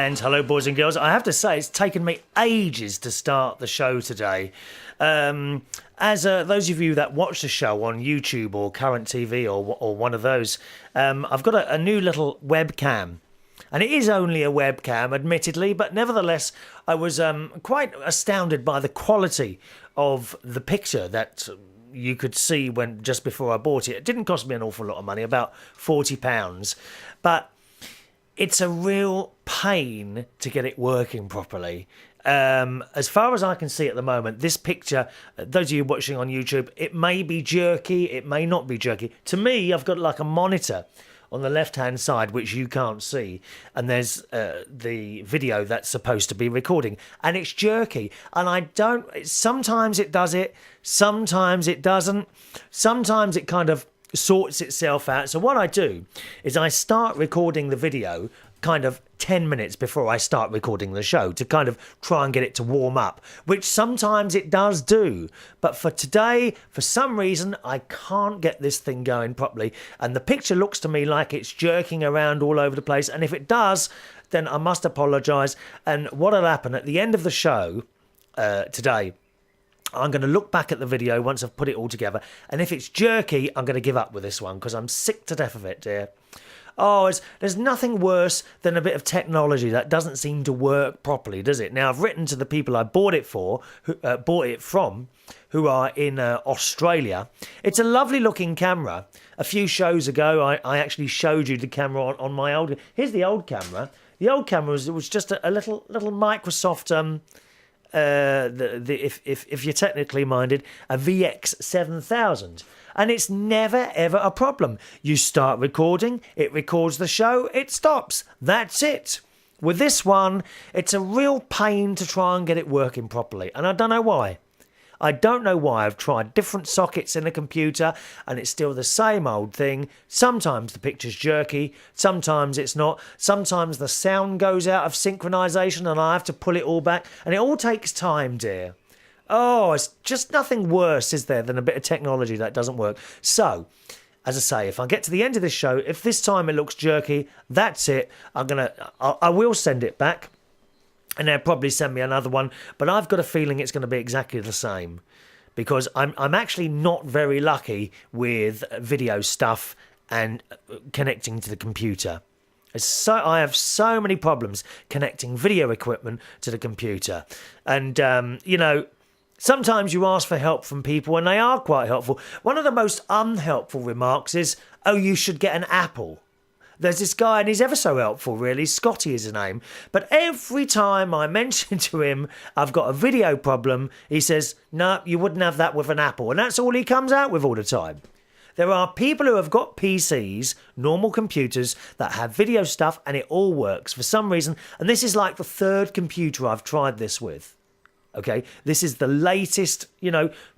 And hello, boys and girls. I have to say, it's taken me ages to start the show today. As those of you that watch the show on YouTube or Current TV or one of those, I've got a new little webcam. And it is only a webcam, admittedly, but nevertheless, I was quite astounded by the quality of the picture that you could see just before I bought it. It didn't cost me an awful lot of money, about £40, but it's a real pain to get it working properly. As far as I can see at the moment, this picture, those of you watching on YouTube, it may be jerky, it may not be jerky. To me, I've got like a monitor on the left-hand side, which you can't see, and there's the video that's supposed to be recording, and it's jerky, and sometimes it does it, sometimes it doesn't, sometimes it kind of sorts itself out. So what I do is I start recording the video kind of 10 minutes before I start recording the show to kind of try and get it to warm up, which sometimes it does do. But for today, for some reason, I can't get this thing going properly. And the picture looks to me like it's jerking around all over the place. And if it does, then I must apologise. And what'll happen at the end of the show today, I'm going to look back at the video once I've put it all together. And if it's jerky, I'm going to give up with this one because I'm sick to death of it, dear. Oh, there's nothing worse than a bit of technology that doesn't seem to work properly, does it? Now, I've written to the people I bought it from, who are in Australia. It's a lovely looking camera. A few shows ago, I actually showed you the camera on my old... Here's the old camera. The old camera was just a little Microsoft... if you're technically minded, a VX7000. And it's never, ever a problem. You start recording, it records the show, it stops. That's it. With this one, it's a real pain to try and get it working properly. And I don't know why. I don't know why. I've tried different sockets in the computer and it's still the same old thing. Sometimes the picture's jerky, sometimes it's not. Sometimes the sound goes out of synchronization and I have to pull it all back. And it all takes time, dear. Oh, it's just nothing worse, is there, than a bit of technology that doesn't work. So, as I say, if I get to the end of this show, if this time it looks jerky, that's it. I will send it back. And they'll probably send me another one. But I've got a feeling it's going to be exactly the same. Because I'm actually not very lucky with video stuff and connecting to the computer. I have so many problems connecting video equipment to the computer. And, sometimes you ask for help from people and they are quite helpful. One of the most unhelpful remarks is, oh, you should get an Apple. There's this guy and he's ever so helpful, really. Scotty is his name. But every time I mention to him I've got a video problem, he says, no, you wouldn't have that with an Apple. And that's all he comes out with all the time. There are people who have got PCs, normal computers, that have video stuff and it all works for some reason. And this is like the third computer I've tried this with. Okay, this is the latest,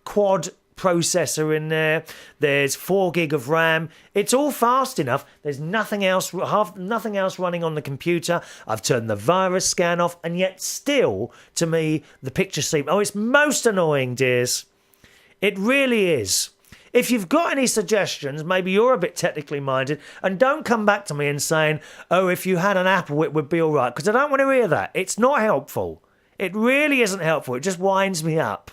quad processor in there. There's 4 gig of RAM. It's all fast enough. There's nothing else running on the computer. I've turned the virus scan off, and yet still, to me, the picture seems... Oh, it's most annoying, dears. It really is. If you've got any suggestions, maybe you're a bit technically minded, and don't come back to me and saying, oh, if you had an Apple, it would be all right, because I don't want to hear that. It's not helpful. It really isn't helpful. It just winds me up.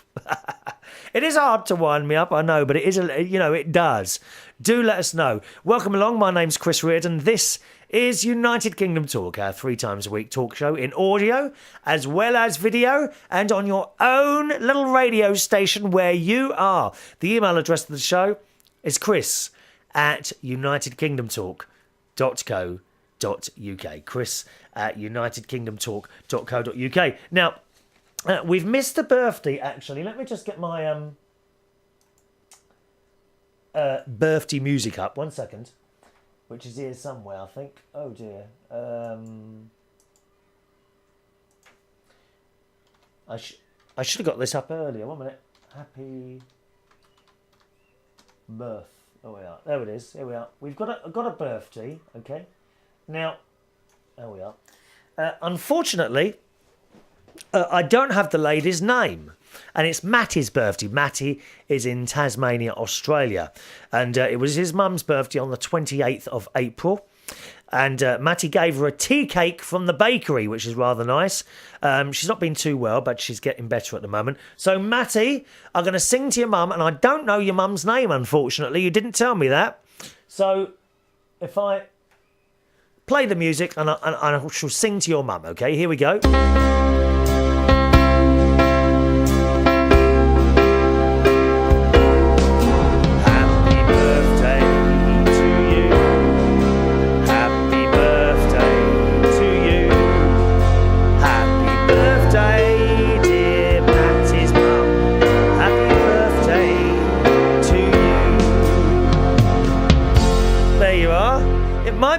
It is hard to wind me up, I know, but it is, it does. Do let us know. Welcome along. My name's Chris Reardon. This is United Kingdom Talk, our 3 times a week talk show in audio as well as video and on your own little radio station where you are. The email address of the show is chris@unitedkingdomtalk.co.uk. chris@unitedkingdomtalk.co.uk. Now, we've missed the birthday, actually. Let me just get my birthday music up. 1 second. Which is here somewhere, I think. Oh, dear. I should have got this up earlier. 1 minute. Happy birth. Oh, we are. There it is. Here we are. We've got a birthday, okay? Now, there we are. Unfortunately, I don't have the lady's name. And it's Matty's birthday. Matty is in Tasmania, Australia. And it was his mum's birthday on the 28th of April. And Matty gave her a tea cake from the bakery, which is rather nice. She's not been too well, but she's getting better at the moment. So, Matty, I'm going to sing to your mum, and I don't know your mum's name, unfortunately. You didn't tell me that. So, if I play the music, and I shall sing to your mum, okay? Here we go.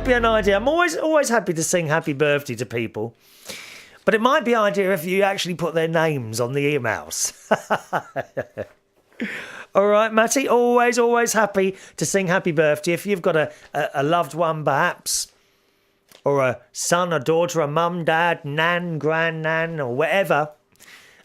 Be an idea. I'm always happy to sing happy birthday to people, but it might be an idea if you actually put their names on the emails. All right, Matty, always happy to sing happy birthday. If you've got a loved one, perhaps, or a son, a daughter, a mum, dad, nan, gran-nan, or whatever,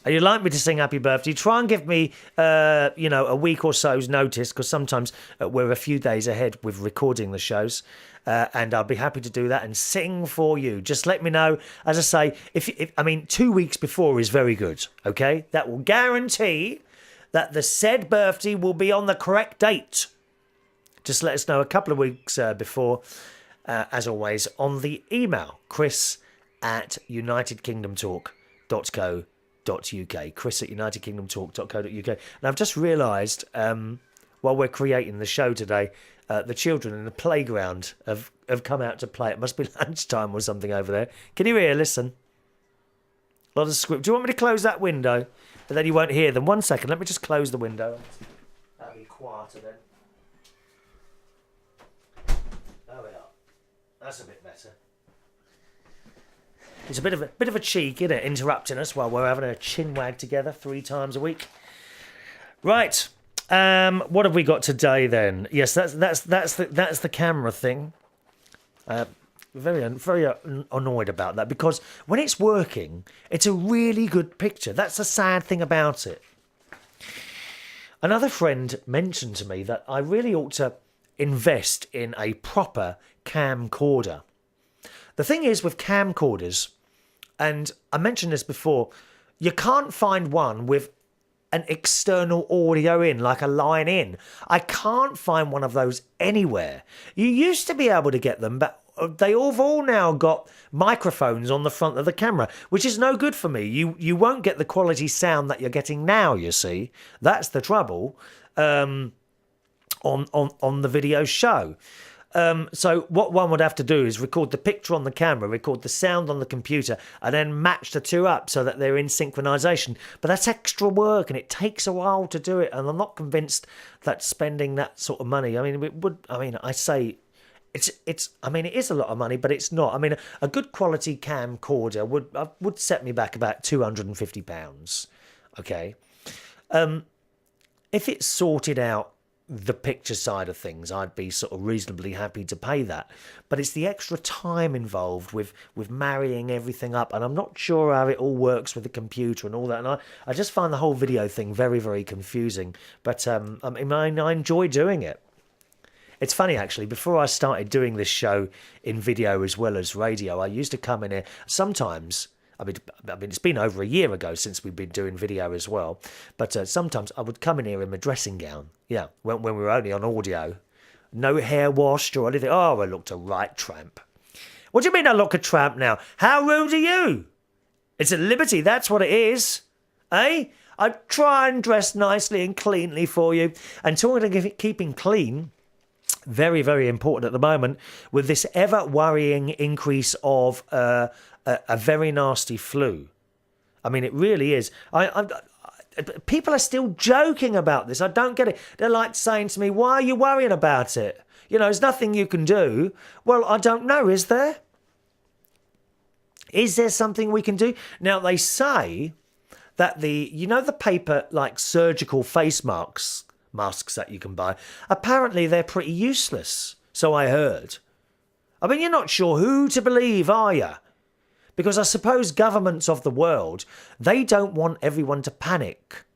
and you'd like me to sing happy birthday, try and give me, a week or so's notice, because sometimes we're a few days ahead with recording the shows. And I'll be happy to do that and sing for you. Just let me know. As I say, if 2 weeks before is very good, okay? That will guarantee that the said birthday will be on the correct date. Just let us know a couple of weeks before, as always, on the email, chris@unitedkingdomtalk.co.uk. chris@unitedkingdomtalk.co.uk. And I've just realised, while we're creating the show today, the children in the playground have come out to play. It must be lunchtime or something over there. Can you hear? Listen. A lot of script. Do you want me to close that window? But then you won't hear them. 1 second. Let me just close the window. That'll be quieter then. There we are. That's a bit better. It's a bit of a cheek, isn't it? Interrupting us while we're having a chin wag together 3 times a week. Right. What have we got today then? Yes, that's the camera thing. Very annoyed about that, because when it's working, it's a really good picture. That's the sad thing about it. Another friend mentioned to me that I really ought to invest in a proper camcorder. The thing is with camcorders, and I mentioned this before, you can't find one with an external audio in, like a line in. I can't find one of those anywhere. You used to be able to get them, but they all now got microphones on the front of the camera, which is no good for me. You won't get the quality sound that you're getting now, you see. That's the trouble on the video show. So what one would have to do is record the picture on the camera, record the sound on the computer, and then match the two up so that they're in synchronization. But that's extra work, and it takes a while to do it. And I'm not convinced that spending that sort of money. I mean, it would. I mean, I say it's. I mean, it is a lot of money, but it's not. I mean, a good quality camcorder would set me back about £250. Okay, if it's sorted out, the picture side of things, I'd be sort of reasonably happy to pay that. But it's the extra time involved with marrying everything up, and I'm not sure how it all works with the computer and all that. And I just find the whole video thing very, very confusing. But I enjoy doing it. It's funny, actually, before I started doing this show in video as well as radio, I used to come in here sometimes. I mean, it's been over a year ago since we've been doing video as well. But sometimes I would come in here in my dressing gown. Yeah, when we were only on audio. No hair washed or anything. Oh, I looked a right tramp. What do you mean I look a tramp now? How rude are you? It's a liberty, that's what it is. Eh? I try and dress nicely and cleanly for you. And talking of keeping clean, very, very important at the moment, with this ever-worrying increase of a very nasty flu. I mean, it really is. People are still joking about this. I don't get it. They're like saying to me, why are you worrying about it? You know, there's nothing you can do. Well, I don't know, is there? Is there something we can do? Now, they say that the paper, like surgical face masks that you can buy, apparently they're pretty useless. So I heard. I mean, you're not sure who to believe, are you? Because I suppose governments of the world, they don't want everyone to panic,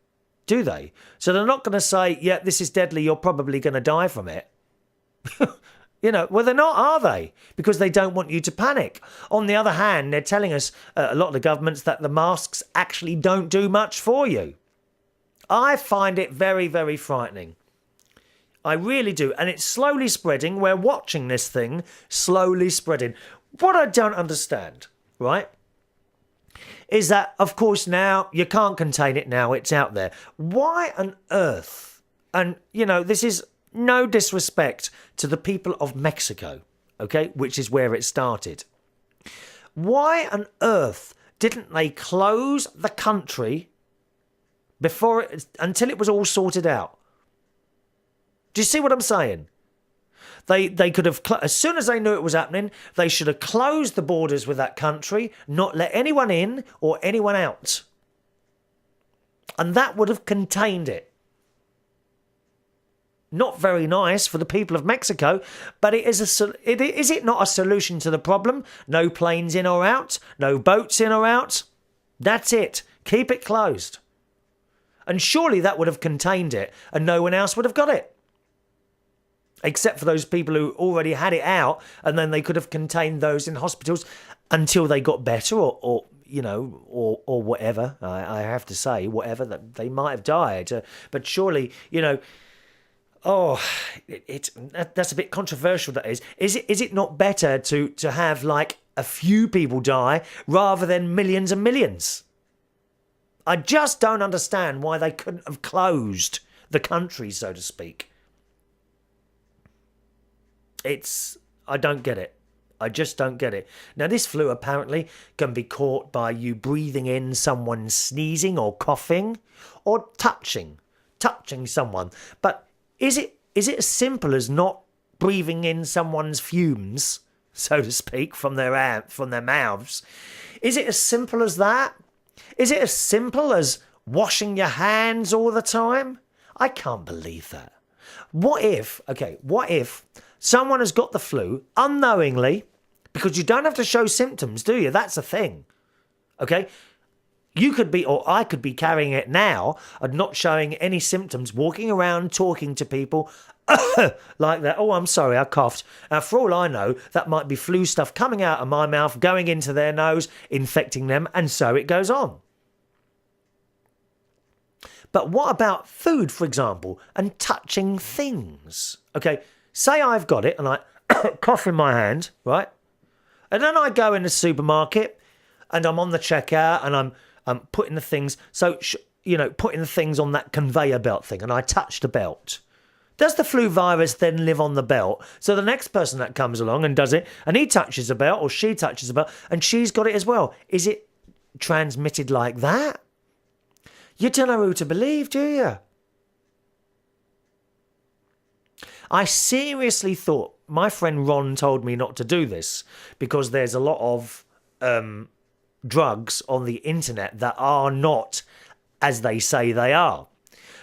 do they? So they're not going to say, yeah, this is deadly, you're probably going to die from it. Well, they're not, are they? Because they don't want you to panic. On the other hand, they're telling us, a lot of the governments, that the masks actually don't do much for you. I find it very, very frightening. I really do. And it's slowly spreading. We're watching this thing slowly spreading. What I don't understand, right, is that, of course, now you can't contain it now. It's out there. Why on earth? And, this is no disrespect to the people of Mexico, okay, which is where it started. Why on earth didn't they close the country until it was all sorted out? Do you see what I'm saying? They could have, as soon as they knew it was happening, they should have closed the borders with that country, not let anyone in or anyone out. And that would have contained it. Not very nice for the people of Mexico, but is it not a solution to the problem? No planes in or out, no boats in or out. That's it. Keep it closed. And surely that would have contained it, and no one else would have got it. Except for those people who already had it out, and then they could have contained those in hospitals until they got better, or whatever. I have to say, whatever, that they might have died. But surely, that's a bit controversial, that is. Is it not better to have like a few people die rather than millions and millions? I just don't understand why they couldn't have closed the country, so to speak. I don't get it. I just don't get it. Now, this flu apparently can be caught by you breathing in someone sneezing or coughing or touching someone. But is it as simple as not breathing in someone's fumes, so to speak, from their mouths? Is it as simple as that? Is it as simple as washing your hands all the time? I can't believe that. What if someone has got the flu unknowingly, because you don't have to show symptoms, do you? That's the thing. Okay? You could be, or I could be carrying it now and not showing any symptoms, walking around talking to people like that. Oh, I'm sorry, I coughed. For all I know, that might be flu stuff coming out of my mouth, going into their nose, infecting them, and so it goes on. But what about food, for example, and touching things? Okay, say I've got it and I cough in my hand, right? And then I go in the supermarket and I'm on the checkout and I'm putting the things, putting the things on that conveyor belt thing, and I touch the belt. Does the flu virus then live on the belt? So the next person that comes along and does it, and he touches the belt or she touches the belt and she's got it as well. Is it transmitted like that? You don't know who to believe, do you? I seriously thought, my friend Ron told me not to do this because there's a lot of drugs on the internet that are not as they say they are.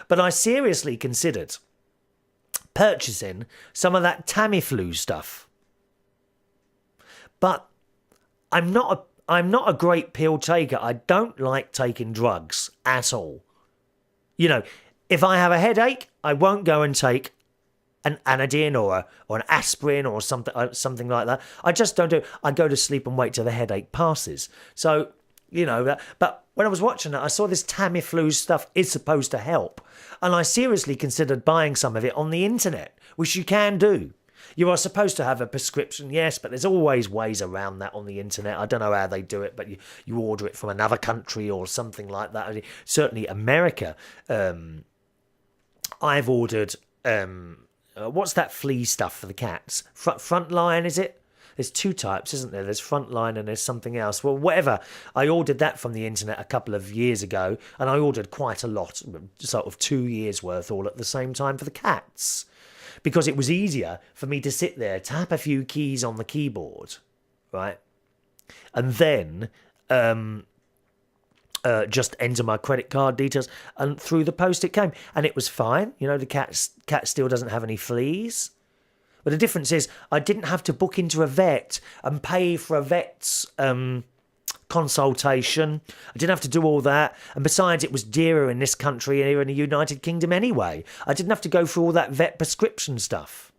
But I seriously considered purchasing some of that Tamiflu stuff. But I'm not a great pill taker. I don't like taking drugs at all. If I have a headache, I won't go and take an Anadine or an aspirin or something like that. I just don't do it. I go to sleep and wait till the headache passes. So, but when I was watching it, I saw this Tamiflu stuff is supposed to help. And I seriously considered buying some of it on the internet, which you can do. You are supposed to have a prescription, yes, but there's always ways around that on the internet. I don't know how they do it, but you order it from another country or something like that. Certainly America. I've ordered, what's that flea stuff for the cats? Frontline, is it? There's two types, isn't there? There's Frontline and there's something else. Well, whatever. I ordered that from the internet a couple of years ago, and I ordered quite a lot, sort of 2 years worth all at the same time for the cats. Because it was easier for me to sit there, tap a few keys on the keyboard, right? And then just enter my credit card details, and through the post it came. And it was fine. The cat still doesn't have any fleas. But the difference is I didn't have to book into a vet and pay for a vet's consultation. I didn't have to do all that. And besides, it was dearer in this country and here in the United Kingdom anyway. I didn't have to go through all that vet prescription stuff.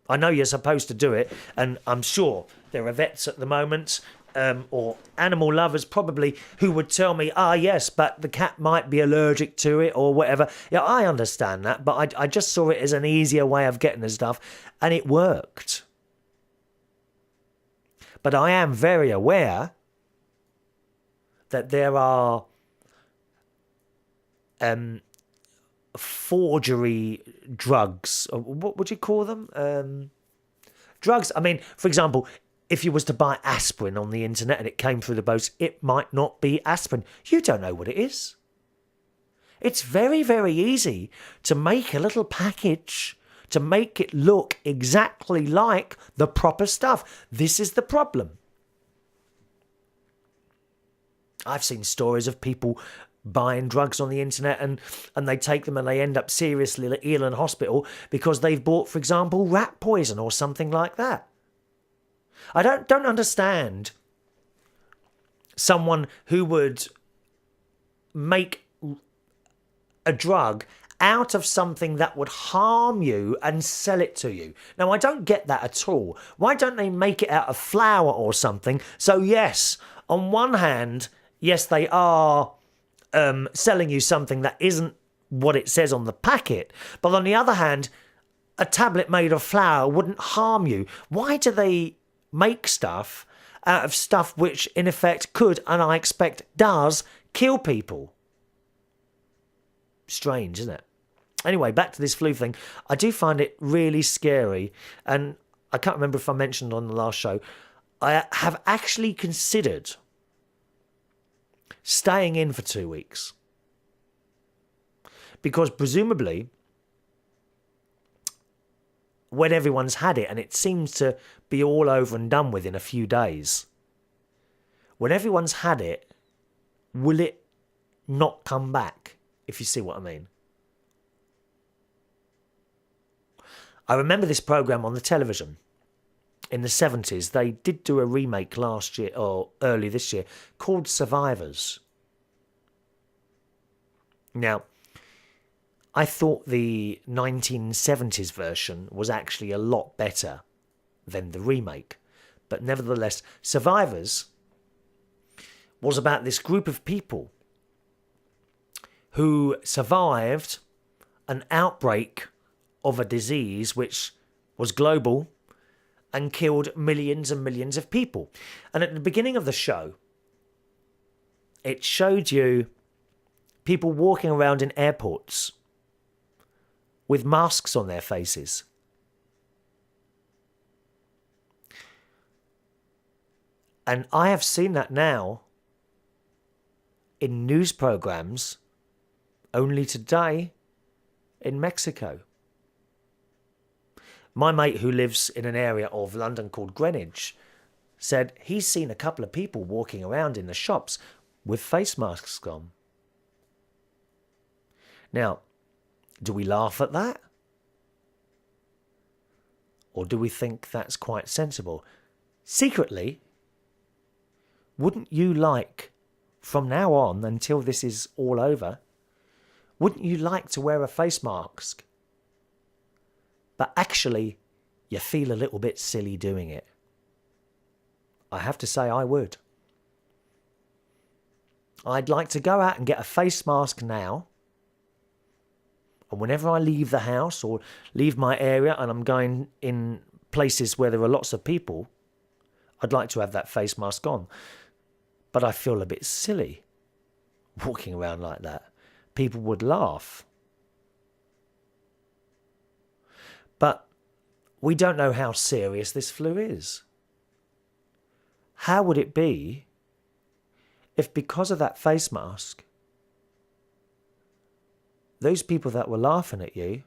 I know you're supposed to do it, and I'm sure there are vets at the moment, or animal lovers probably, who would tell me, yes, but the cat might be allergic to it or whatever. Yeah, I understand that, but I just saw it as an easier way of getting the stuff, and it worked. But I am very aware that there are forgery drugs. What would you call them? Drugs. I mean, for example, if you was to buy aspirin on the internet and it came through the post, it might not be aspirin. You don't know what it is. It's very, very easy to make a little package to make it look exactly like the proper stuff. This is the problem. I've seen stories of people buying drugs on the internet and they take them and they end up seriously ill in hospital because they've bought, for example, rat poison or something like that. I don't understand someone who would make a drug out of something that would harm you and sell it to you. Now, I don't get that at all. Why don't they make it out of flour or something? So yes, on one hand, yes, they are selling you something that isn't what it says on the packet. But on the other hand, a tablet made of flour wouldn't harm you. Why do they make stuff out of stuff which, in effect, could, and I expect does, kill people? Strange, isn't it? Anyway, back to this flu thing. I do find it really scary. And I can't remember if I mentioned on the last show, I have actually considered staying in for 2 weeks. Because presumably, when everyone's had it, and it seems to be all over and done with in a few days, when everyone's had it, will it not come back, if you see what I mean? I remember this programme on the television in the 70s. They did do a remake last year, or early this year, called Survivors. Now, I thought the 1970s version was actually a lot better than the remake. But nevertheless, Survivors was about this group of people who survived an outbreak of a disease which was global and killed millions and millions of people. And at the beginning of the show, it showed you people walking around in airports with masks on their faces. And I have seen that now in news programs only today in Mexico. My mate who lives in an area of London called Greenwich said he's seen a couple of people walking around in the shops with face masks on. Now, do we laugh at that? Or do we think that's quite sensible? Secretly, wouldn't you like, from now on until this is all over, wouldn't you like to wear a face mask? But actually, you feel a little bit silly doing it. I have to say I would. I'd like to go out and get a face mask now. And whenever I leave the house or leave my area and I'm going in places where there are lots of people, I'd like to have that face mask on. But I feel a bit silly walking around like that. People would laugh. But we don't know how serious this flu is. How would it be if, because of that face mask, those people that were laughing at you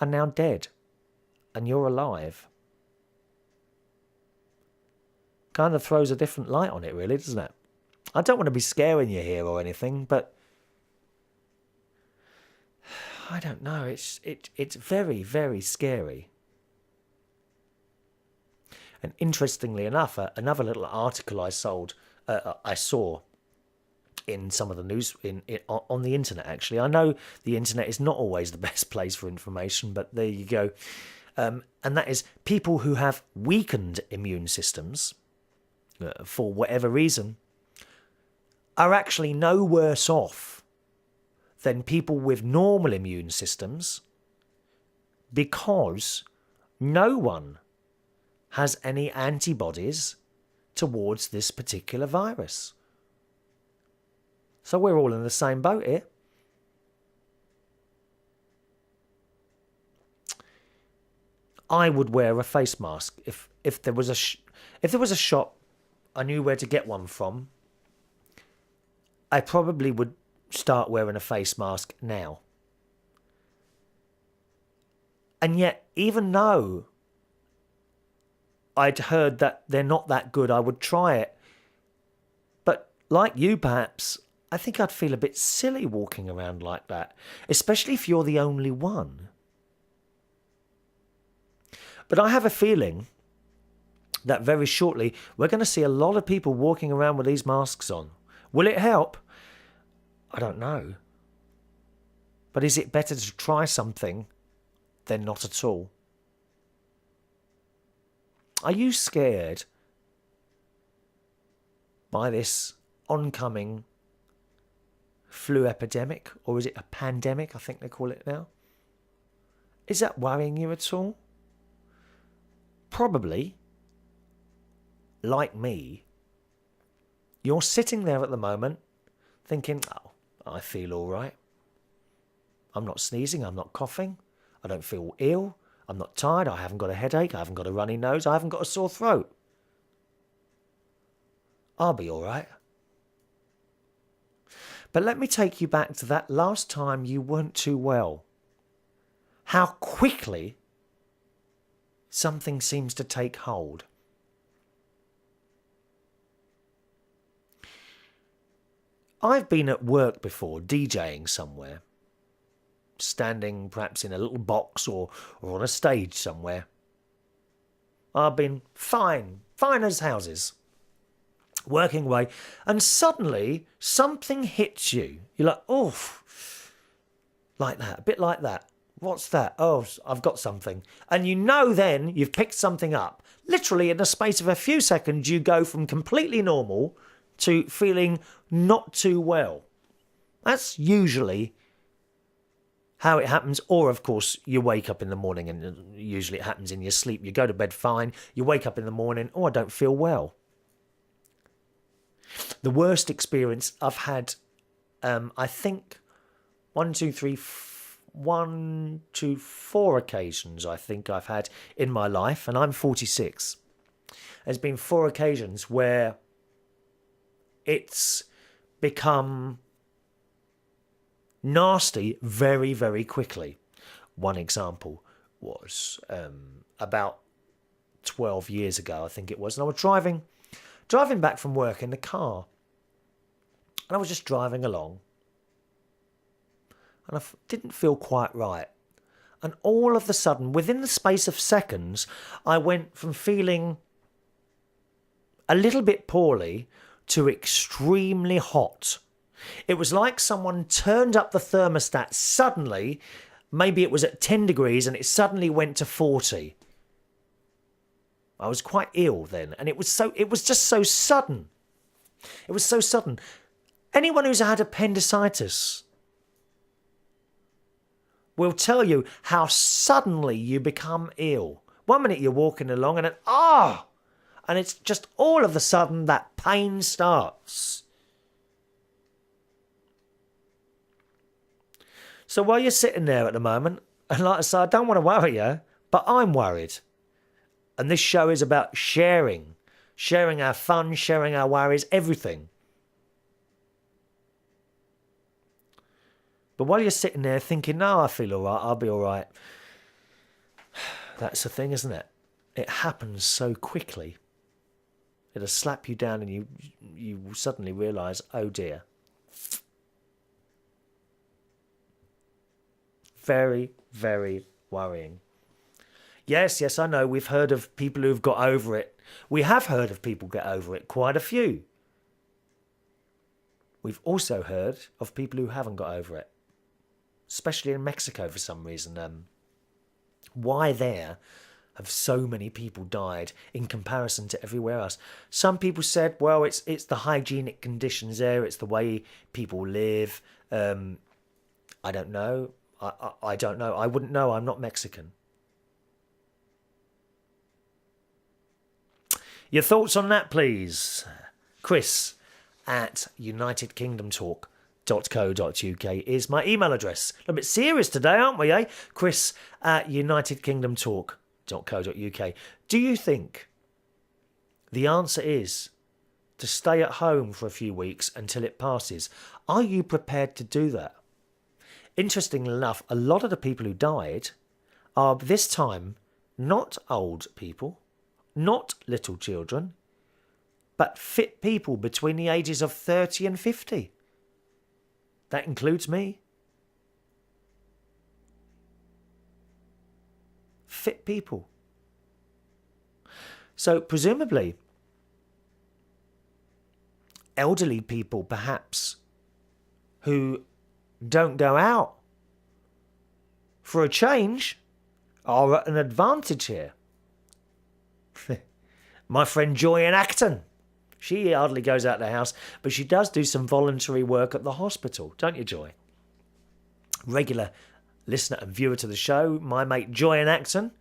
are now dead and you're alive? Kind of throws a different light on it, really, doesn't it? I don't want to be scaring you here or anything, but I don't know. It's very, very scary. And interestingly enough, another little article I saw in some of the news on the internet. Actually, I know the internet is not always the best place for information, but there you go. And that is people who have weakened immune systems for whatever reason are actually no worse off than people with normal immune systems, because no one has any antibodies towards this particular virus. So we're all in the same boat here. I would wear a face mask if there was a shop I knew where to get one from. I probably would start wearing a face mask now. And yet, even though I'd heard that they're not that good, I would try it. But like you, perhaps, I think I'd feel a bit silly walking around like that, especially if you're the only one. But I have a feeling that very shortly we're going to see a lot of people walking around with these masks on. Will it help? I don't know. But is it better to try something than not at all? Are you scared by this oncoming flu epidemic? Or is it a pandemic, I think they call it now? Is that worrying you at all? Probably. Like me, you're sitting there at the moment thinking, oh, I feel all right. I'm not sneezing, I'm not coughing, I don't feel ill, I'm not tired, I haven't got a headache, I haven't got a runny nose, I haven't got a sore throat. I'll be all right. But let me take you back to that last time you weren't too well. How quickly something seems to take hold. I've been at work before, DJing somewhere, standing perhaps in a little box or on a stage somewhere. I've been fine as houses, working away, and suddenly something hits you. You're like, oh, like that, a bit like that. What's that? Oh, I've got something. And you know then you've picked something up. Literally in the space of a few seconds, you go from completely normal to feeling not too well. That's usually how it happens. Or, of course, you wake up in the morning, and usually it happens in your sleep. You go to bed fine. You wake up in the morning, oh, I don't feel well. The worst experience I've had, I think, 1 to 4 occasions I think I've had in my life, and I'm 46. There's been 4 occasions where it's become nasty very, very quickly. One example was about 12 years ago, I think it was, and I was driving back from work in the car, and I was just driving along, and I didn't feel quite right. And all of a sudden, within the space of seconds, I went from feeling a little bit poorly to extremely hot. It was like someone turned up the thermostat suddenly. Maybe it was at 10 degrees and it suddenly went to 40. I was quite ill then, and it was just so sudden. It was so sudden. Anyone who's had appendicitis will tell you how suddenly you become ill. 1 minute you're walking along and and it's just all of a sudden that pain starts. So while you're sitting there at the moment, and like I said, I don't want to worry you, but I'm worried. And this show is about sharing our fun, sharing our worries, everything. But while you're sitting there thinking, no, I feel all right, I'll be all right. That's the thing, isn't it? It happens so quickly. It'll slap you down and you suddenly realise, oh dear. Very, very worrying. Yes, I know. We've heard of people who've got over it. We have heard of people get over it, quite a few. we've also heard of people who haven't got over it, especially in Mexico for some reason. Why there have so many people died in comparison to everywhere else? Some people said, well, it's the hygienic conditions there, it's the way people live. I don't know. I don't know. I wouldn't know. I'm not Mexican. Your thoughts on that, please. Chris at unitedkingdomtalk.co.uk is my email address. A bit serious today, aren't we, eh? Chris at unitedkingdomtalk.co.uk. Do you think the answer is to stay at home for a few weeks until it passes? Are you prepared to do that? Interestingly enough, a lot of the people who died are this time not old people, not little children, but fit people between the ages of 30 and 50. That includes me. Fit people. So presumably, elderly people perhaps who don't go out for a change are at an advantage here. My friend Joy in Acton, she hardly goes out of the house, but she does do some voluntary work at the hospital, don't you, Joy? Regular listener and viewer to the show, my mate Joy in Acton.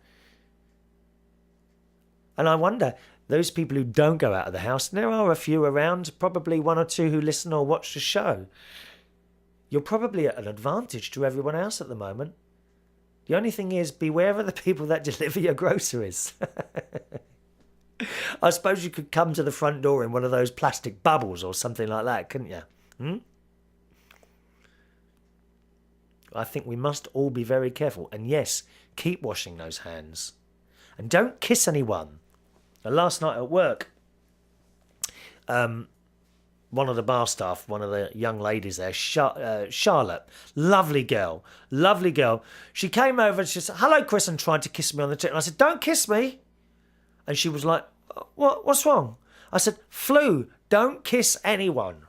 And I wonder, those people who don't go out of the house, and there are a few around, probably one or two who listen or watch the show, you're probably at an advantage to everyone else at the moment. The only thing is, beware of the people that deliver your groceries. I suppose you could come to the front door in one of those plastic bubbles or something like that, couldn't you? I think we must all be very careful. And yes, keep washing those hands. And don't kiss anyone. And last night at work, one of the bar staff, one of the young ladies there, Charlotte, lovely girl. She came over and she said, hello, Chris, and tried to kiss me on the cheek. And I said, don't kiss me. And she was like, what's wrong? I said, flu, don't kiss anyone.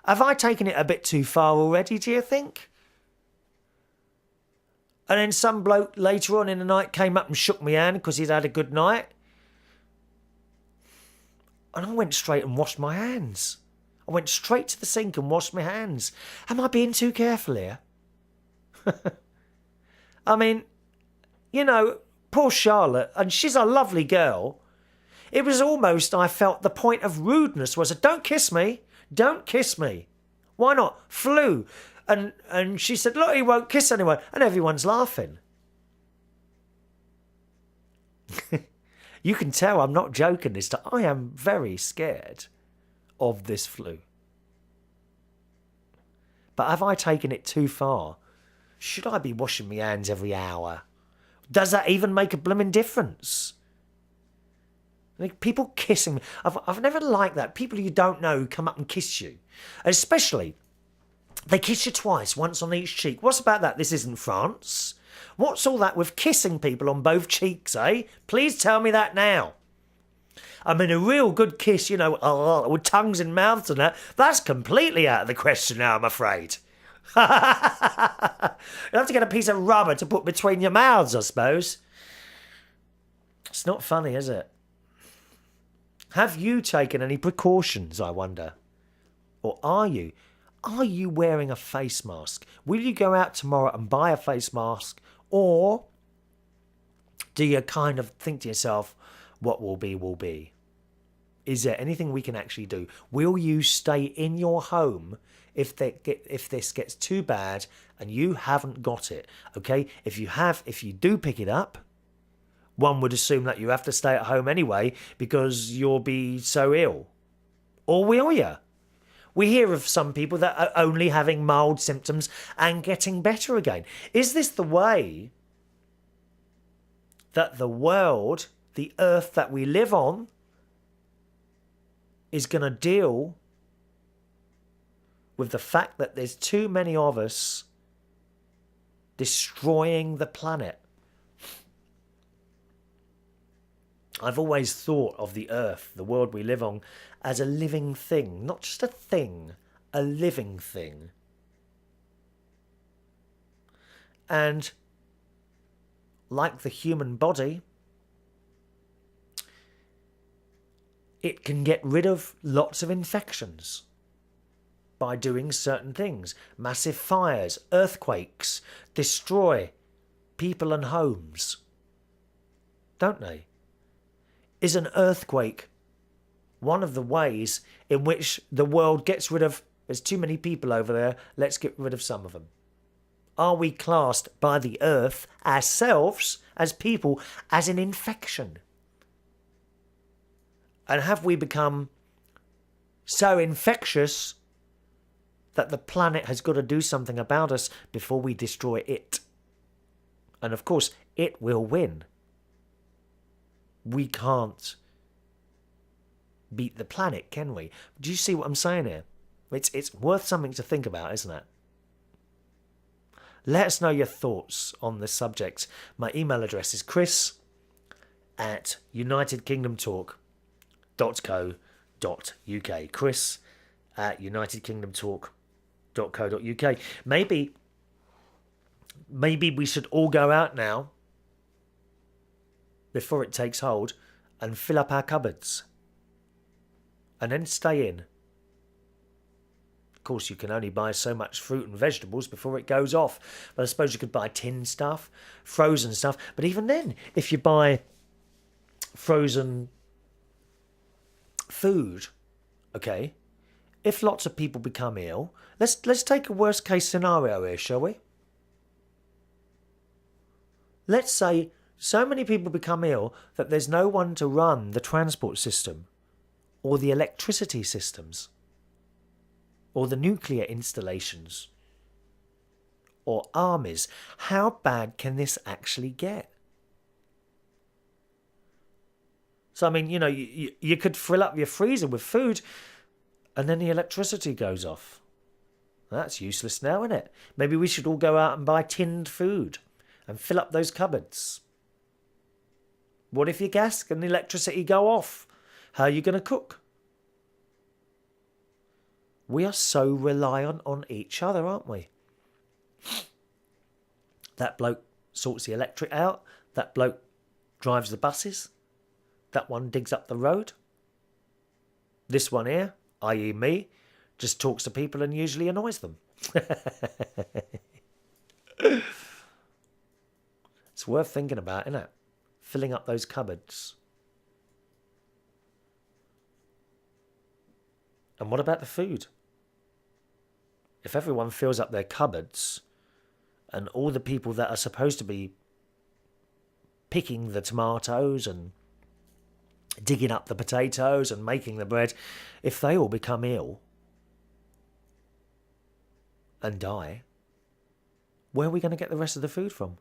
Have I taken it a bit too far already, do you think? And then some bloke later on in the night came up and shook my hand because he'd had a good night. And I went straight and washed my hands. I went straight to the sink and washed my hands. Am I being too careful here? I mean, you know, poor Charlotte, and she's a lovely girl. It was almost, I felt, the point of rudeness was, don't kiss me. Don't kiss me. Why not? Flu. And she said, look, he won't kiss anyone. And everyone's laughing. You can tell I'm not joking this time. I am very scared of this flu. But have I taken it too far? Should I be washing my hands every hour? Does that even make a blooming difference? Like people kissing me. I've never liked that. People you don't know come up and kiss you. Especially, they kiss you twice, once on each cheek. What's about that? This isn't France. What's all that with kissing people on both cheeks, eh? Please tell me that now. I mean, a real good kiss, you know, with tongues and mouths and that, that's completely out of the question now, I'm afraid. You'll have to get a piece of rubber to put between your mouths, I suppose. It's not funny, is it? Have you taken any precautions, I wonder? Or are you? Are you wearing a face mask? Will you go out tomorrow and buy a face mask? Or do you kind of think to yourself, what will be, will be? Is there anything we can actually do? Will you stay in your home if this gets too bad and you haven't got it? Okay, if you do pick it up, one would assume that you have to stay at home anyway because you'll be so ill. Or will you? We hear of some people that are only having mild symptoms and getting better again. Is this the way that the world, the earth that we live on, is going to deal with the fact that there's too many of us destroying the planet? I've always thought of the earth, the world we live on, as a living thing, not just a thing, a living thing. And like the human body, it can get rid of lots of infections by doing certain things. Massive fires, earthquakes, destroy people and homes, don't they? Is an earthquake one of the ways in which the world gets rid of, there's too many people over there, let's get rid of some of them? Are we classed by the earth ourselves, as people, as an infection? And have we become so infectious that the planet has got to do something about us before we destroy it? And of course, it will win. We can't beat the planet, can we? Do you see what I'm saying here? It's worth something to think about, isn't it? Let us know your thoughts on this subject. My email address is chris@unitedkingdomtalk.co.uk. chris@unitedkingdomtalk.co.uk. Maybe we should all go out now, before it takes hold, and fill up our cupboards. And then stay in. Of course, you can only buy so much fruit and vegetables before it goes off. But I suppose you could buy tinned stuff, frozen stuff. But even then, if you buy frozen food, okay, if lots of people become ill, let's take a worst case scenario here, shall we? Let's say so many people become ill that there's no one to run the transport system, or the electricity systems, or the nuclear installations, or armies. How bad can this actually get? So, I mean, you know, you could fill up your freezer with food and then the electricity goes off. That's useless now, isn't it? Maybe we should all go out and buy tinned food and fill up those cupboards. What if your gas and the electricity go off? How are you going to cook? We are so reliant on each other, aren't we? That bloke sorts the electric out. That bloke drives the buses. That one digs up the road. This one here, i.e. me, just talks to people and usually annoys them. It's worth thinking about, isn't it? Filling up those cupboards. And what about the food? If everyone fills up their cupboards and all the people that are supposed to be picking the tomatoes and digging up the potatoes and making the bread, if they all become ill and die, where are we going to get the rest of the food from?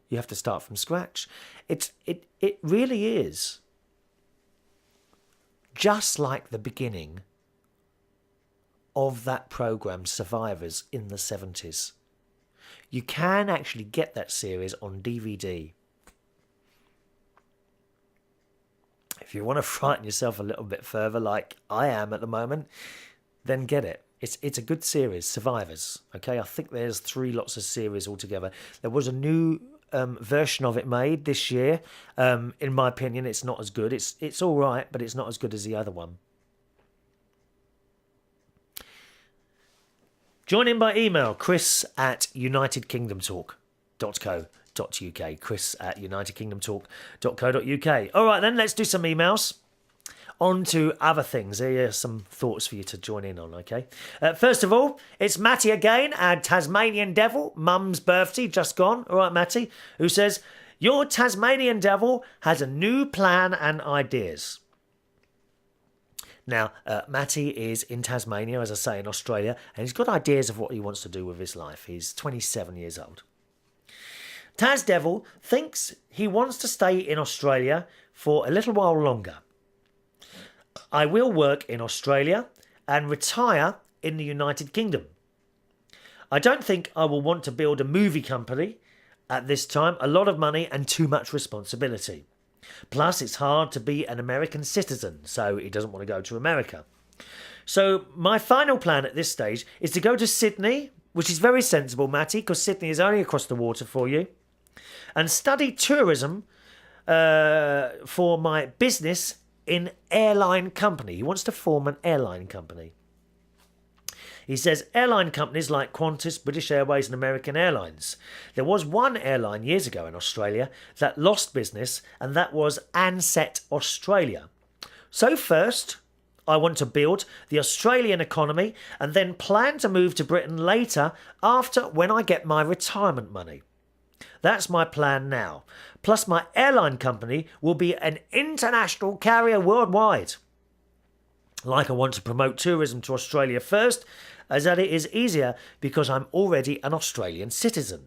You have to start from scratch. It really is just like the beginning of that programme Survivors in the 70s. You can actually get that series on DVD. If you want to frighten yourself a little bit further, like I am at the moment, then get it. It's a good series, Survivors. Okay, I think there's 3 lots of series altogether. There was a new version of it made this year. In my opinion, it's not as good. It's all right, but it's not as good as the other one. Join in by email, chris@unitedkingdomtalk.co.uk. chris@unitedkingdomtalk.co.uk. All right, then, let's do some emails. On to other things. Here are some thoughts for you to join in on, okay? First of all, it's Matty again, our Tasmanian devil, Mum's birthday, just gone. All right, Matty, who says, your Tasmanian devil has a new plan and ideas. Now, Matty is in Tasmania, as I say, in Australia, and he's got ideas of what he wants to do with his life. He's 27 years old. Tas Devil thinks he wants to stay in Australia for a little while longer. I will work in Australia and retire in the United Kingdom. I don't think I will want to build a movie company at this time, a lot of money and too much responsibility. Plus, it's hard to be an American citizen, so he doesn't want to go to America. So my final plan at this stage is to go to Sydney, which is very sensible, Matty, because Sydney is only across the water for you, and study tourism for my business in airline company. He wants to form an airline company. He says airline companies like Qantas, British Airways and American Airlines. There was one airline years ago in Australia that lost business, and that was Ansett Australia. So first, I want to build the Australian economy and then plan to move to Britain later after when I get my retirement money. That's my plan now. Plus my airline company will be an international carrier worldwide. Like I want to promote tourism to Australia first, as that it is easier because I'm already an Australian citizen.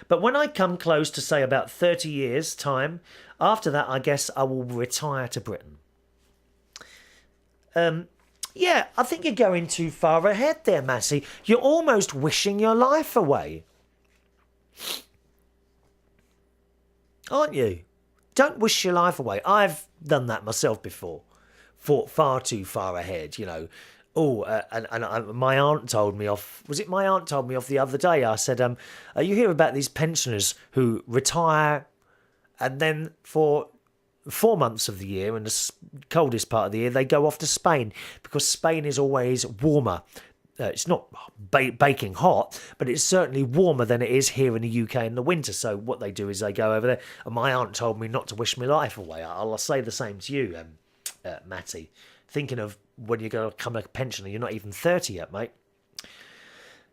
But when I come close to say about 30 years' time, after that I guess I will retire to Britain. Yeah, I think you're going too far ahead there, Massey. You're almost wishing your life away. Aren't you? Don't wish your life away. I've done that myself before. Thought far too far ahead, you know. My aunt told me off. Was it my aunt told me off the other day? I said, you hear about these pensioners who retire and then for 4 months of the year, in the coldest part of the year, they go off to Spain because Spain is always warmer. It's not baking hot, but it's certainly warmer than it is here in the UK in the winter. So what they do is they go over there. And my aunt told me not to wish my life away. I'll say the same to you, Matty. Thinking of when you're going to become a pensioner, you're not even 30 yet, mate.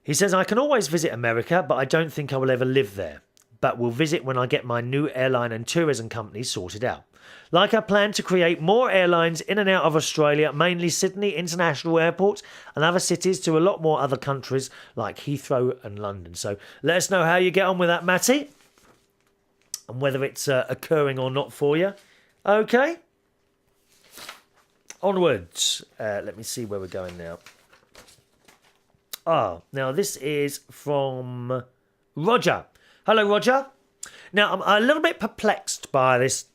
He says, I can always visit America, but I don't think I will ever live there. But will visit when I get my new airline and tourism company sorted out. Like I plan to create more airlines in and out of Australia, mainly Sydney International Airport and other cities to a lot more other countries like Heathrow and London. So let us know how you get on with that, Matty, and whether it's occurring or not for you. Okay. Onwards. Let me see where we're going now. Now this is from Roger. Hello, Roger. Now, I'm a little bit perplexed by this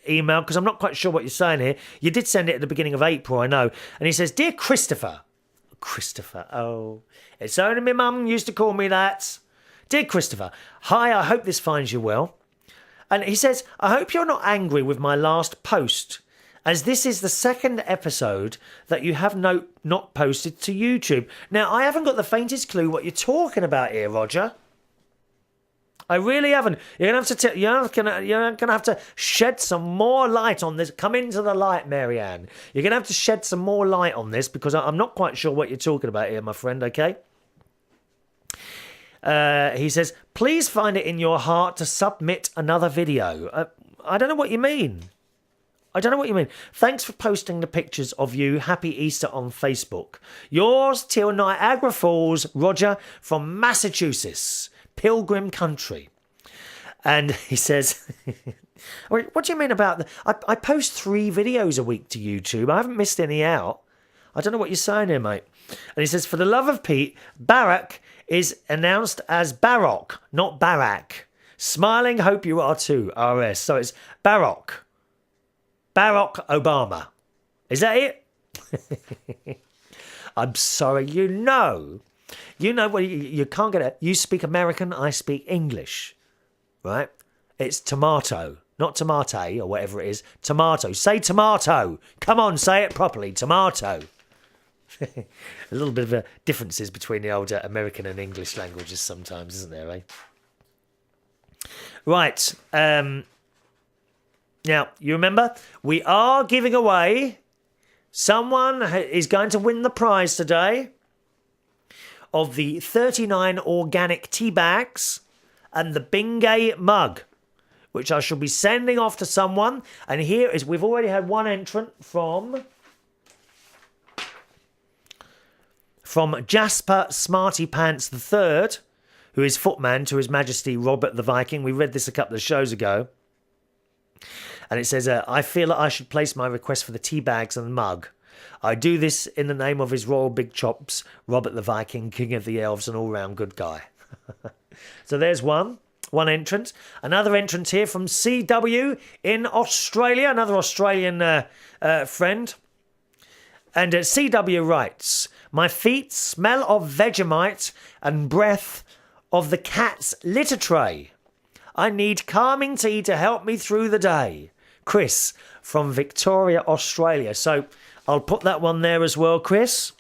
email because I'm not quite sure what you're saying here. You did send it at the beginning of April, I know. And he says, Dear Christopher. Christopher, oh. It's only my mum used to call me that. Dear Christopher, hi, I hope this finds you well. And he says, I hope you're not angry with my last post, as this is the second episode that you have not posted to YouTube. Now, I haven't got the faintest clue what you're talking about here, Roger. I really haven't. You're gonna have to shed some more light on this. Come into the light, Marianne. You're gonna have to shed some more light on this because I'm not quite sure what you're talking about here, my friend. Okay. He says, please find it in your heart to submit another video. I don't know what you mean. Thanks for posting the pictures of you. Happy Easter on Facebook. Yours till Niagara Falls, Roger from Massachusetts. Pilgrim country. And he says, what do you mean about I post 3 videos a week to YouTube. I haven't missed any out. I don't know what you're saying here, mate. And he says, for the love of Pete, Barack is announced as Barack, not Barack. Smiling, hope you are too, RS. So it's Barack Obama. Is that it? I'm sorry, you know what, you can't get it. You speak American, I speak English, right? It's tomato, not tomate or whatever it is. Tomato. Say tomato. Come on, say it properly. Tomato. A little bit of differences between the older American and English languages sometimes, isn't there, eh? Right. Now, you remember, we are giving away, someone is going to win the prize today of the 39 organic tea bags and the Bingay mug, which I shall be sending off to someone. And here is, we've already had one entrant from Jasper Smarty Pants III, who is footman to His Majesty Robert the Viking. We read this a couple of shows ago. And it says, I feel that I should place my request for the tea bags and the mug. I do this in the name of His Royal Big Chops, Robert the Viking, King of the Elves, and all-round good guy. So there's one entrant. Another entrant here from CW in Australia, another Australian friend. And CW writes, my feet smell of Vegemite and breath of the cat's litter tray. I need calming tea to help me through the day. Chris from Victoria, Australia. So I'll put that one there as well, Chris.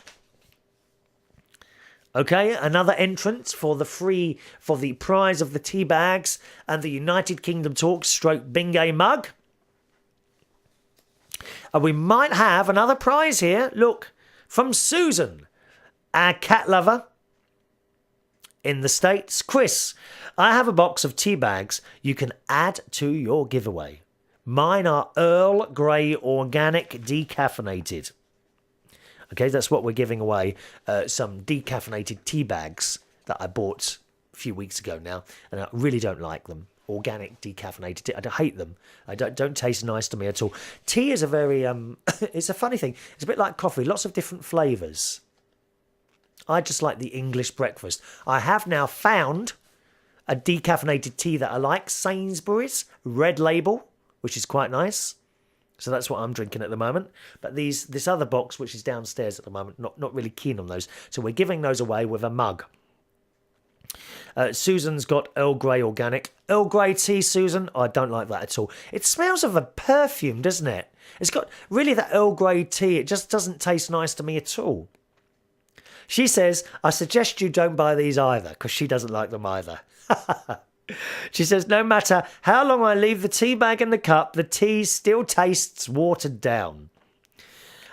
Okay, another entrance for the prize of the tea bags and the United Kingdom Talk stroke Bingay mug. And we might have another prize here. Look, from Susan, our cat lover in the States. Chris, I have a box of tea bags you can add to your giveaway. Mine are Earl Grey organic decaffeinated. Okay, that's what we're giving away. Some decaffeinated tea bags that I bought a few weeks ago now, and I really don't like them. Organic decaffeinated tea. I hate them. I don't taste nice to me at all. Tea is a very it's a funny thing. It's a bit like coffee. Lots of different flavours. I just like the English breakfast. I have now found a decaffeinated tea that I like. Sainsbury's Red Label, which is quite nice. So that's what I'm drinking at the moment. But this other box, which is downstairs at the moment, not really keen on those. So we're giving those away with a mug. Susan's got Earl Grey organic. Earl Grey tea, Susan? Oh, I don't like that at all. It smells of a perfume, doesn't it? It's got really that Earl Grey tea. It just doesn't taste nice to me at all. She says, I suggest you don't buy these either, because she doesn't like them either. She says, no matter how long I leave the tea bag in the cup, the tea still tastes watered down.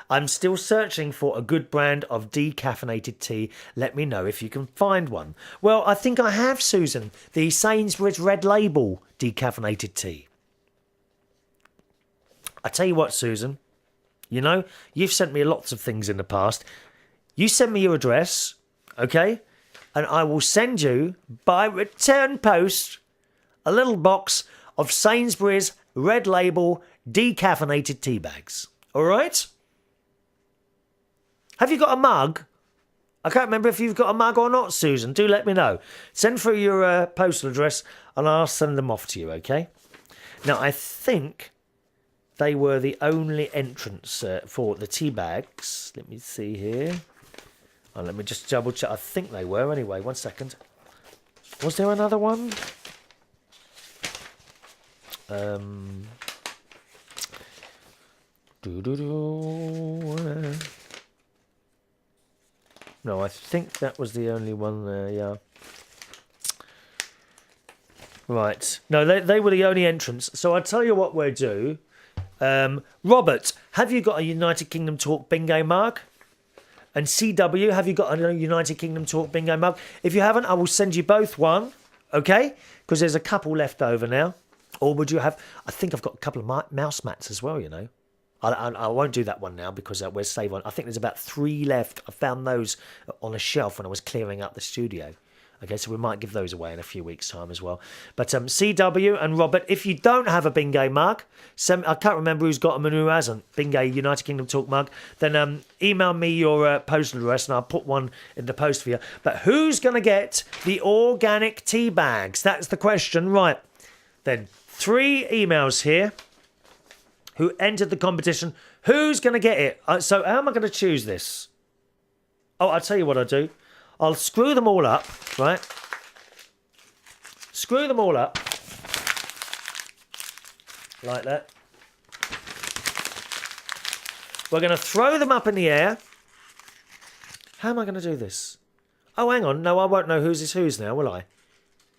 I'm still searching for a good brand of decaffeinated tea. Let me know if you can find one. Well, I think I have, Susan, the Sainsbury's Red Label decaffeinated tea. I tell you what, Susan, you know, you've sent me lots of things in the past. You send me your address, okay? And I will send you, by return post, a little box of Sainsbury's Red Label decaffeinated tea bags. All right? Have you got a mug? I can't remember if you've got a mug or not, Susan. Do let me know. Send through your postal address and I'll send them off to you, okay? Now, I think they were the only entrance for the tea bags. Let me see here. Oh, let me just double check. I think they were anyway. 1 second. Was there another one? No, I think that was the only one there, yeah. Right. No, they were the only entrance. So I'll tell you what we'll do. Robert, have you got a United Kingdom Talk bingo mug? And CW, have you got a United Kingdom Talk bingo mug? If you haven't, I will send you both one, okay? Because there's a couple left over now. Or would you have... I think I've got a couple of mouse mats as well, you know. I won't do that one now because we're safe on. I think there's about 3 left. I found those on a shelf when I was clearing up the studio. Okay, so we might give those away in a few weeks' time as well. But CW and Robert, if you don't have a Bingay mug, I can't remember who's got them and who hasn't, Bingay United Kingdom Talk mug, then email me your postal address and I'll put one in the post for you. But who's going to get the organic tea bags? That's the question. Right, then 3 emails here. Who entered the competition? Who's going to get it? So how am I going to choose this? Oh, I'll tell you what I'll do. I'll screw them all up, right? Screw them all up. Like that. We're going to throw them up in the air. How am I going to do this? Oh, hang on. No, I won't know whose is whose now, will I?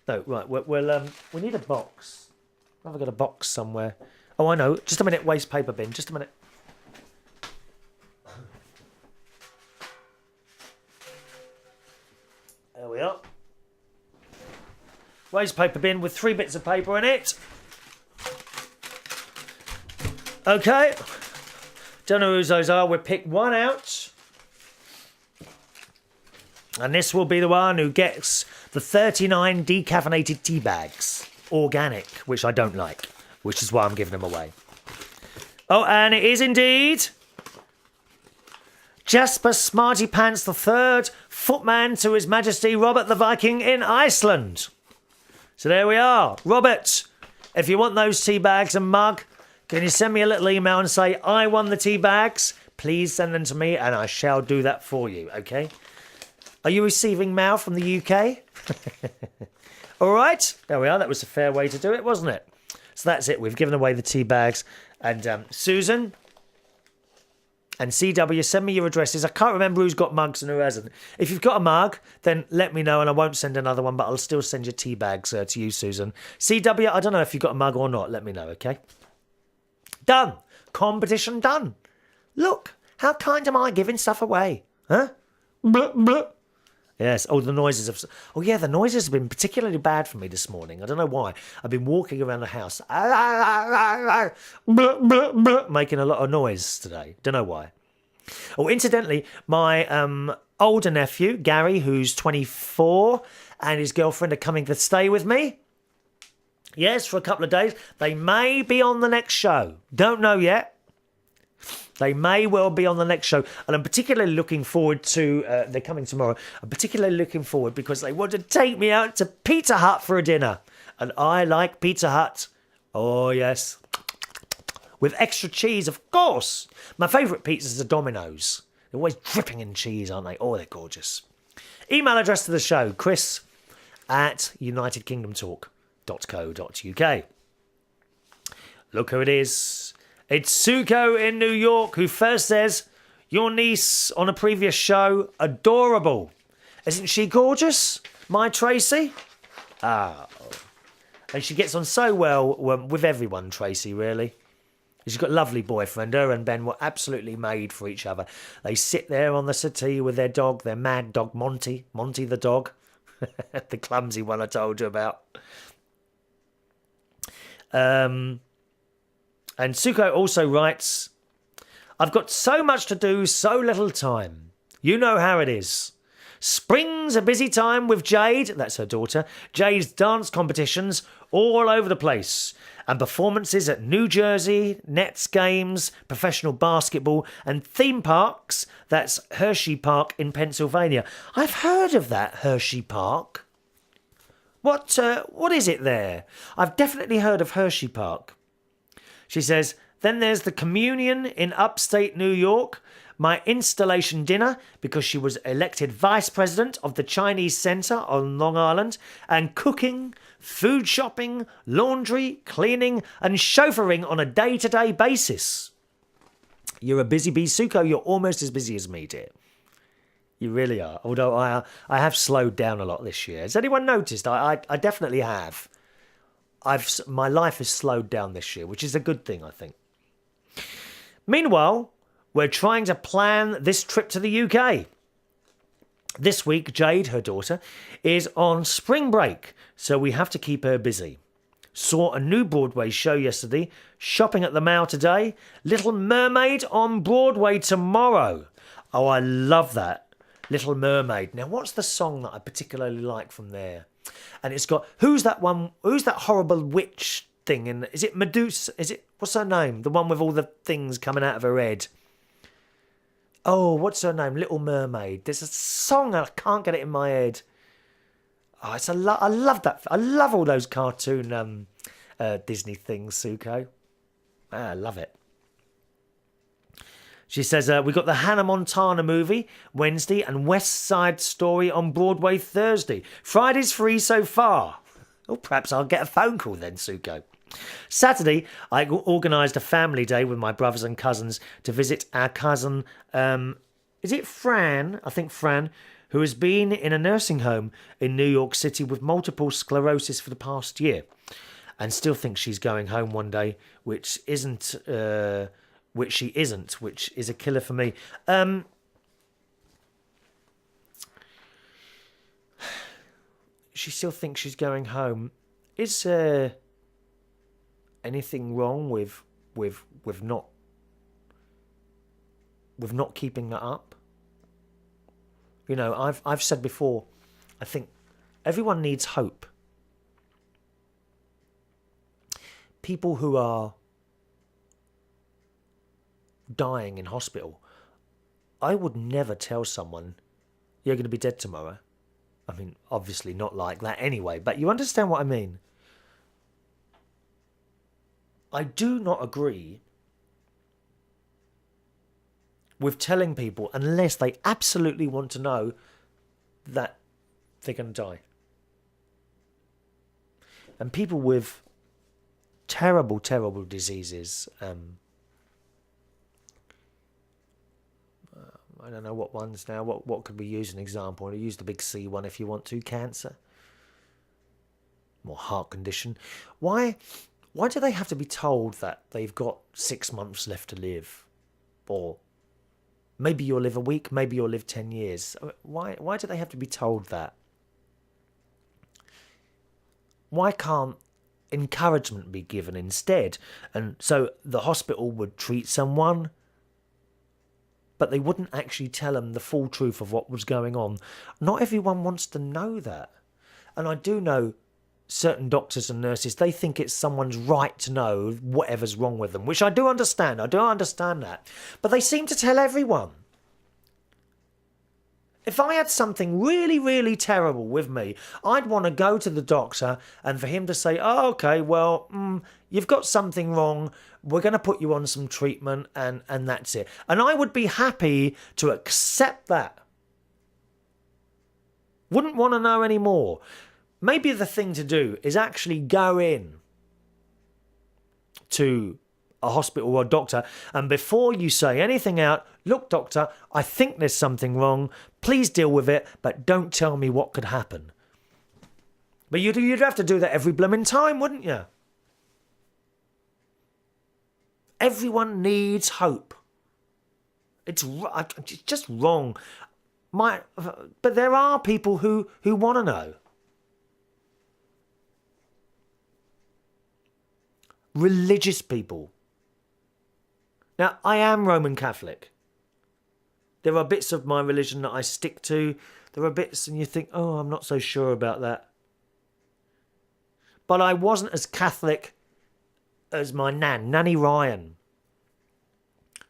No, right. We need a box. I've got a box somewhere. Oh, I know. Just a minute. Waste paper bin. Just a minute. There we are. Waste paper bin with 3 bits of paper in it. Okay. Don't know whose those are. We'll pick one out. And this will be the one who gets the 39 decaffeinated tea bags. Organic, which I don't like. Which is why I'm giving them away. Oh, and it is indeed Jasper Smarty Pants III, footman to His Majesty Robert the Viking in Iceland. So there we are. Robert, if you want those tea bags and mug, can you send me a little email and say, I won the tea bags? please send them to me and I shall do that for you, okay? Are you receiving mail from the UK? All right, there we are. That was a fair way to do it, wasn't it? So that's it. We've given away the tea bags. And Susan and CW, send me your addresses. I can't remember who's got mugs and who hasn't. If you've got a mug, then let me know and I won't send another one, but I'll still send your tea bags to you, Susan. CW, I don't know if you've got a mug or not. Let me know, okay? Done. Competition done. Look, how kind am I giving stuff away? Huh? Blah, blah. Yes. Oh, the noises of... Oh, yeah, the noises have been particularly bad for me this morning. I don't know why. I've been walking around the house, making a lot of noise today. Don't know why. Oh, incidentally, my older nephew, Gary, who's 24, and his girlfriend are coming to stay with me. Yes, for a couple of days. They may be on the next show. Don't know yet. They may well be on the next show. And I'm particularly looking forward to... they're coming tomorrow. I'm particularly looking forward because they want to take me out to Pizza Hut for a dinner. And I like Pizza Hut. Oh, yes. With extra cheese, of course. My favourite pizzas are Domino's. They're always dripping in cheese, aren't they? Oh, they're gorgeous. Email address to the show, chris@unitedkingdomtalk.co.uk. Look who it is. It's Suko in New York who first says, your niece on a previous show, adorable. Isn't she gorgeous, my Tracy? Oh. And she gets on so well with everyone, Tracy, really. She's got a lovely boyfriend. Her and Ben were absolutely made for each other. They sit there on the settee with their dog, their mad dog, Monty the dog. The clumsy one I told you about. And Suko also writes, I've got so much to do, so little time. You know how it is. Spring's a busy time with Jade, that's her daughter, Jade's dance competitions all over the place. And performances at New Jersey, Nets games, professional basketball and theme parks. That's Hershey Park in Pennsylvania. I've heard of that, Hershey Park. What is it there? I've definitely heard of Hershey Park. She says, then there's the communion in upstate New York, my installation dinner because she was elected vice president of the Chinese Centre on Long Island, and cooking, food shopping, laundry, cleaning and chauffeuring on a day-to-day basis. You're a busy bee, Suko. You're almost as busy as me, dear. You really are. Although I have slowed down a lot this year. Has anyone noticed? I definitely have. My life has slowed down this year, which is a good thing, I think. Meanwhile, we're trying to plan this trip to the UK. This week, Jade, her daughter, is on spring break, so we have to keep her busy. Saw a new Broadway show yesterday, shopping at the Mall today, Little Mermaid on Broadway tomorrow. Oh, I love that. Little Mermaid. Now, what's the song that I particularly like from there? And it's got, who's that horrible witch thing? And is it Medusa? What's her name? The one with all the things coming out of her head. Oh, what's her name? Little Mermaid. There's a song and I can't get it in my head. Oh, I love that. I love all those cartoon Disney things, Suko. I love it. She says, we got the Hannah Montana movie Wednesday and West Side Story on Broadway Thursday. Friday's free so far. Oh, perhaps I'll get a phone call then, Suko. Saturday, I organised a family day with my brothers and cousins to visit our cousin, is it Fran? I think Fran, who has been in a nursing home in New York City with multiple sclerosis for the past year and still thinks she's going home one day, which she isn't, which is a killer for me. She still thinks she's going home. Is there anything wrong with not keeping that up? You know, I've said before, I think everyone needs hope. People who are dying in hospital, I would never tell someone you're going to be dead tomorrow. I mean, obviously not like that anyway, but you understand what I mean. I do not agree with telling people unless they absolutely want to know that they're going to die. And people with terrible, terrible diseases, I don't know what ones now, what could we use an example? I'll use the big C one if you want to, cancer. Or heart condition. Why do they have to be told that they've got 6 months left to live? Or maybe you'll live a week, maybe you'll live 10 years. Why do they have to be told that? Why can't encouragement be given instead? And so the hospital would treat someone, but they wouldn't actually tell them the full truth of what was going on. Not everyone wants to know that. And I do know certain doctors and nurses, they think it's someone's right to know whatever's wrong with them, which I do understand. I do understand that. But they seem to tell everyone. If I had something really, really terrible with me, I'd want to go to the doctor and for him to say, oh, okay, well, you've got something wrong. We're going to put you on some treatment and that's it. And I would be happy to accept that. Wouldn't want to know any more. Maybe the thing to do is actually go in to a hospital or a doctor, and before you say anything out, look, doctor, I think there's something wrong. Please deal with it, but don't tell me what could happen. But you'd have to do that every blooming time, wouldn't you? Everyone needs hope. It's just wrong. But there are people who want to know. Religious people. Now, I am Roman Catholic. There are bits of my religion that I stick to. There are bits and you think, oh, I'm not so sure about that. But I wasn't as Catholic as my Nanny Ryan.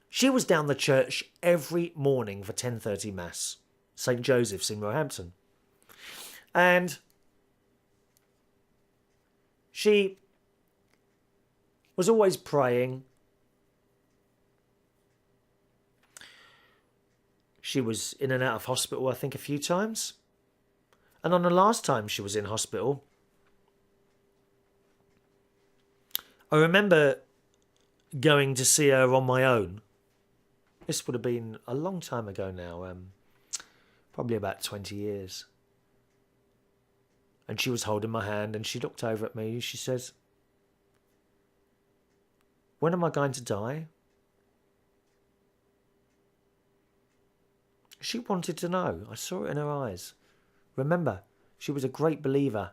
She was down the church every morning for 10:30 Mass. St. Joseph's in Roehampton. And she was always praying. She was in and out of hospital, I think, a few times. And on the last time she was in hospital, I remember going to see her on my own. This would have been a long time ago now, probably about 20 years. And she was holding my hand and she looked over at me. She says, when am I going to die? She wanted to know. I saw it in her eyes. Remember, she was a great believer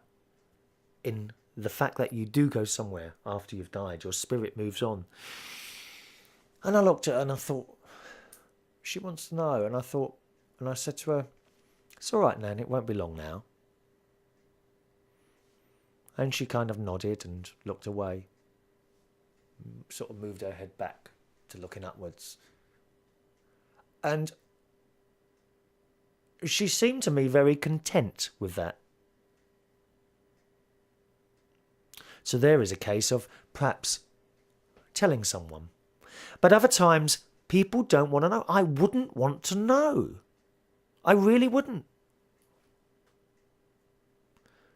in the fact that you do go somewhere after you've died. Your spirit moves on. And I looked at her and I thought, she wants to know. And I said to her, it's all right, Nan, it won't be long now. And she kind of nodded and looked away. Sort of moved her head back to looking upwards. And she seemed to me very content with that. So there is a case of perhaps telling someone. But other times, people don't want to know. I wouldn't want to know. I really wouldn't.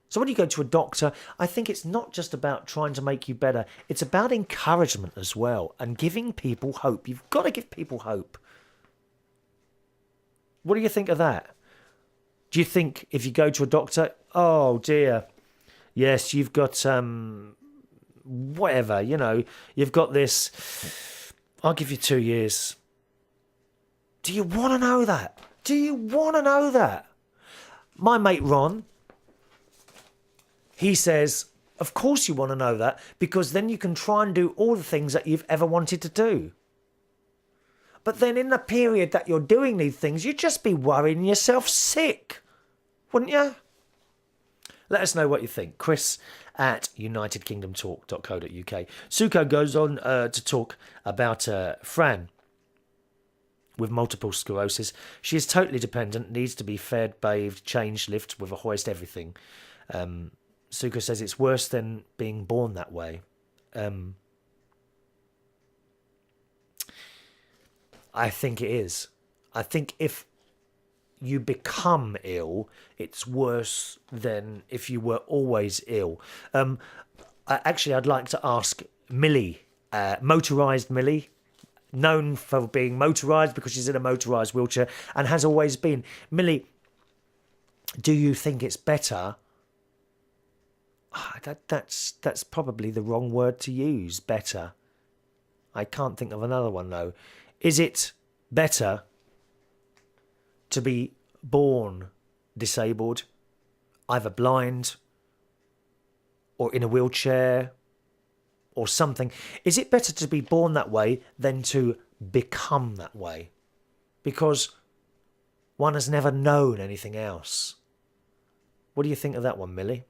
So when you go to a doctor, I think it's not just about trying to make you better. It's about encouragement as well and giving people hope. You've got to give people hope. What do you think of that? Do you think if you go to a doctor, oh dear, yes, you've got whatever, you've got this, I'll give you 2 years. Do you want to know that? Do you want to know that? My mate Ron, he says, of course you want to know that, because then you can try and do all the things that you've ever wanted to do. But then in the period that you're doing these things, you'd just be worrying yourself sick, wouldn't you? Let us know what you think. Chris at unitedkingdomtalk.co.uk. Suko goes on to talk about Fran with multiple sclerosis. She is totally dependent, needs to be fed, bathed, changed, lifted with a hoist, everything. Suko says it's worse than being born that way. I think it is. I think if you become ill, it's worse than if you were always ill. I'd like to ask Millie, motorised Millie, known for being motorised because she's in a motorised wheelchair and has always been. Millie, do you think it's better? That's probably the wrong word to use, better. I can't think of another one, though. Is it better to be born disabled, either blind or in a wheelchair or something? Is it better to be born that way than to become that way? Because one has never known anything else. What do you think of that one, Millie?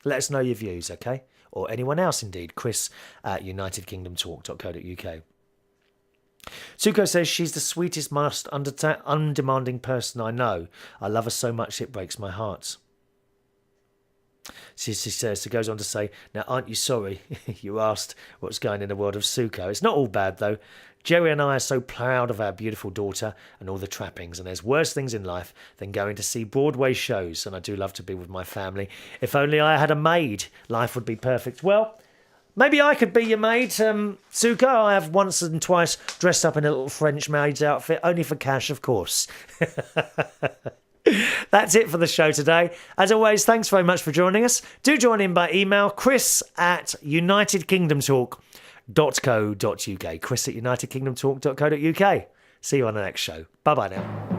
Let us know your views, okay? Or anyone else, indeed. Chris at unitedkingdomtalk.co.uk. Suko says she's the sweetest, most undemanding person I know. I love her so much it breaks my heart. She goes on to say, now aren't you sorry you asked what's going in the world of Suko? It's not all bad though. Jerry and I are so proud of our beautiful daughter and all the trappings, and there's worse things in life than going to see Broadway shows, and I do love to be with my family. If only I had a maid, life would be perfect. Well, maybe I could be your maid, Suko. I have once and twice dressed up in a little French maid's outfit, only for cash, of course. That's it for the show today. As always, thanks very much for joining us. Do join in by email, chris@unitedkingdomtalk.co.uk. chris@unitedkingdomtalk.co.uk. See you on the next show. Bye-bye now.